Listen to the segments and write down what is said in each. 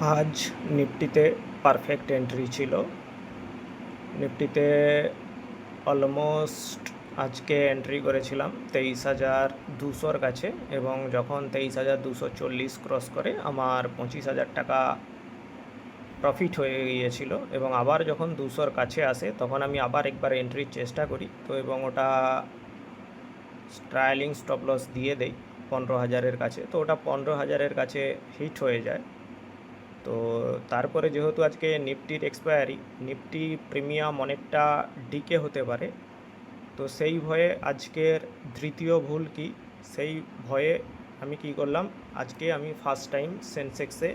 আজ নিফটিতে perfect entry ছিল। নিফটিতে almost আজকে এন্ট্রি করেছিলাম 23,200-র কাছে, এবং যখন 23,240 ক্রস করে আমার 25,000 টাকা প্রফিট হয়ে গিয়েছিল। এবং আবার যখন 200-র কাছে আসে তখন আমি আবার একবার এন্ট্রির চেষ্টা করি, তো এবং ওটা ট্রায়ালিং স্টপ লস দিয়ে দেই 15,000-এর কাছে। তো ওটা 15,000-এর কাছে হিট হয়ে যায়। তো তারপরে যেহেতু আজকে নিফটির এক্সপায়ারি, নিফটি প্রিমিয়াম অনেকটা ডিকে হতে পারে, তো সেই ভয়ে আজকের দ্বিতীয় ভুল কি, সেই ভয়ে আমি কি করলাম, আজকে আমি ফার্স্ট টাইম সেনসেক্সে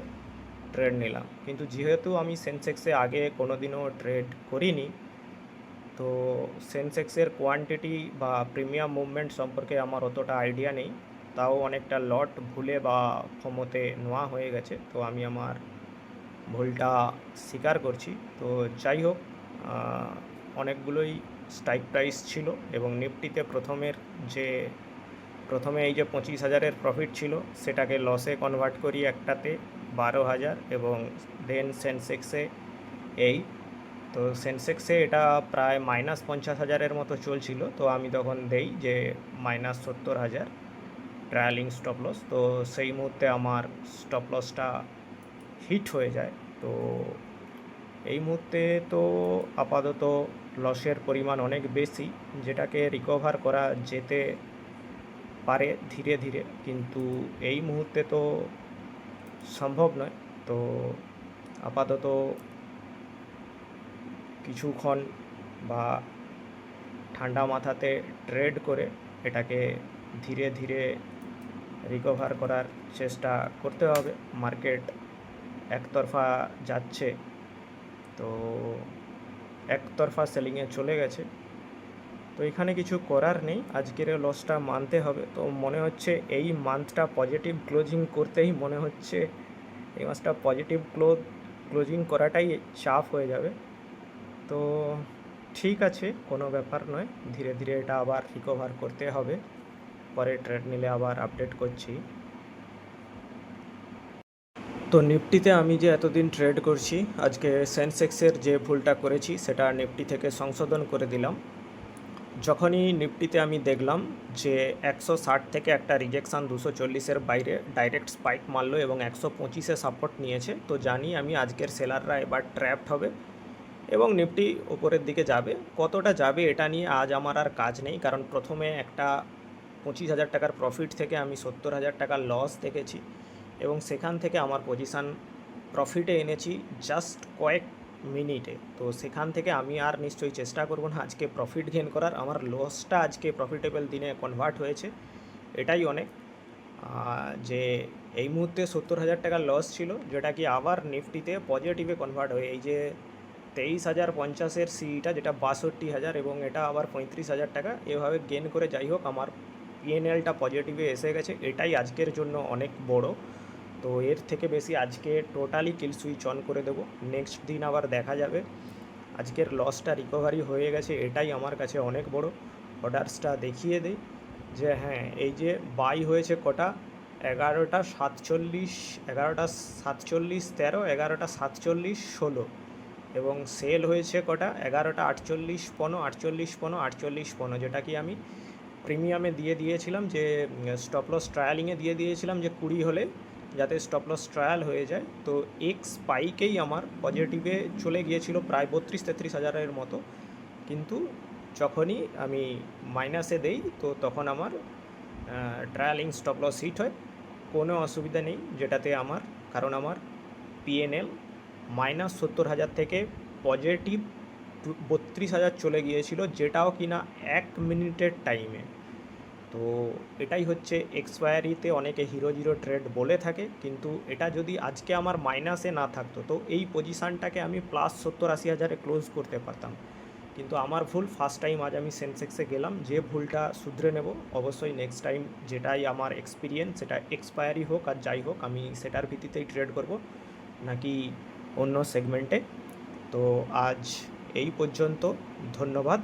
ট্রেড নিলাম। কিন্তু যেহেতু আমি সেনসেক্সে আগে কোনো দিনও ট্রেড করিনি, তো সেনসেক্সের কোয়ান্টিটি বা প্রিমিয়াম মুভমেন্ট সম্পর্কে আমার অতটা আইডিয়া নেই। তাও অনেকটা লট ভুলে বা ফোমোতে নেওয়া হয়ে গেছে, তো আমি আমার ভুলটা স্বীকার করছি। তো যাই হোক, অনেকগুলোই স্ট্রাইক প্রাইস ছিল, এবং নিফটিতে প্রথমে এই যে 25,000-এর প্রফিট ছিল সেটাকে লসে কনভার্ট করি একটাতে 12,000, এবং দেন সেনসেক্সে এই তো সেনসেক্সে এটা প্রায় -50,000-এর মতো চলছিল, তো আমি তখন দেই যে -70,000 ট্রায়ালিং স্টপ লস। তো সেই মুহূর্তে আমার স্টপ লসটা হিট হয়ে যায়। তো এই মুহূর্তে তো আপাতত লসের পরিমাণ অনেক বেশি, যেটাকে রিকভার করা যেতে পারে ধীরে ধীরে, কিন্তু এই মুহূর্তে তো সম্ভব নয়। তো আপাতত কিছুক্ষণ বা ঠান্ডা মাথাতে ট্রেড করে এটাকে ধীরে ধীরে রিকভার করার চেষ্টা করতে হবে। মার্কেট একতরফা যাচ্ছে, তো একতরফা সেলিংয়ে চলে গেছে, তো এখানে কিছু করার নেই, আজকের লসটা মানতে হবে। তো মনে হচ্ছে এই মান্থটা পজিটিভ ক্লোজিং করতেই মনে হচ্ছে এই মাসটা পজিটিভ ক্লোজিং করাটাই চাপ হয়ে যাবে। তো ঠিক আছে, কোনো ব্যাপার নয়, ধীরে ধীরে এটা আবার রিকভার করতে হবে। পরে ট্রেড নিলে আবার আপডেট করছি। তো নিফটিতে আমি যে এতদিন ট্রেড করছি, আজকে সেনসেক্সের যে ভুলটা করেছি সেটা নিফটি থেকে সংশোধন করে দিলাম। যখনই নিফটিতে আমি দেখলাম যে 160 থেকে একটা রিজেকশান 240-এর বাইরে ডাইরেক্ট স্পাইক মারলো এবং 125-এ সাপোর্ট নিয়েছে, তো জানি আমি আজকের সেলাররা এবার ট্র্যাপড হবে এবং নিফটি ওপরের দিকে যাবে। কতটা যাবে এটা নিয়ে আজ আমার আর কাজ নেই, কারণ প্রথমে একটা 25,000 টাকার প্রফিট থেকে আমি 70,000 টাকার লস দেখেছি, এবং সেখান থেকে আমার পজিশান প্রফিটে এনেছি জাস্ট কয়েক মিনিটে। তো সেখান থেকে আমি আর নিশ্চয়ই চেষ্টা করব না আজকে প্রফিট গেন করার। আমার লসটা আজকে প্রফিটেবল দিনে কনভার্ট হয়েছে, এটাই অনেক। যে এই মুহূর্তে 70,000 টাকার লস ছিল, যেটা কি আবার নিফটিতে পজিটিভে কনভার্ট হয়ে এই যে 23,050-এর সিইটা, যেটা 62,000, এবং এটা আবার 35,000 টাকা এভাবে গেন করে, যাই হোক আমার পিএনএলটা পজিটিভে এসে গেছে, এটাই আজকের জন্য অনেক বড়। তো এর থেকে বেশি আজকে টোটালি কিল সুইচ অন করে দেবো, নেক্সট দিন আবার দেখা যাবে। আজকের লসটা রিকভারি হয়ে গেছে, এটাই আমার কাছে অনেক বড়। অর্ডার্সটা দেখিয়ে দেই যে হ্যাঁ, এই যে বাই হয়েছে কটা, 11টা 47, 11টা 47 13, 11টা 47 16, এবং সেল হয়েছে কটা, 11টা 48 15, 48 15, 48 15, যেটা কি আমি প্রিমিয়ামে দিয়ে দিয়েছিলাম, যে স্টপ লস ট্রায়ালিংয়ে দিয়ে দিয়েছিলাম যে 20 হলে যাতে স্টপ লস ট্রায়াল হয়ে যায়। তো এক্স স্পাইকেই আমার পজিটিভে চলে গিয়েছিল প্রায় 32-33 হাজারের মতো, কিন্তু যখনই আমি মাইনাসে দেই তো তখন আমার ট্রায়ালিং স্টপ লস হিট হয়। কোনো অসুবিধা নেই যেটাতে আমার, কারণ আমার পিএনএল -70,000 থেকে পজিটিভ 32,000 চলে গিয়েছিল, যেটাও কিনা 1 মিনিটের টাইমে। তো এটাই হচ্ছে এক্সপায়ারিতে অনেকে হিরো জিরো ট্রেড বলে থাকে, কিন্তু এটা যদি আজকে আমার মাইনাসে না থাকতো তো এই পজিশানটাকে আমি +70-80 হাজারে ক্লোজ করতে পারতাম। কিন্তু আমার ভুল, ফার্স্ট টাইম আজ আমি সেনসেক্সে গেলাম, যে ভুলটা শুধরে নেব অবশ্যই নেক্সট টাইম। যেটাই আমার এক্সপিরিয়েন্স, সেটা এক্সপায়ারি হোক আর যাই হোক, আমি সেটার ভিত্তিতেই ট্রেড করব, নাকি অন্য সেগমেন্টে। তো আজ এই পর্যন্ত, ধন্যবাদ।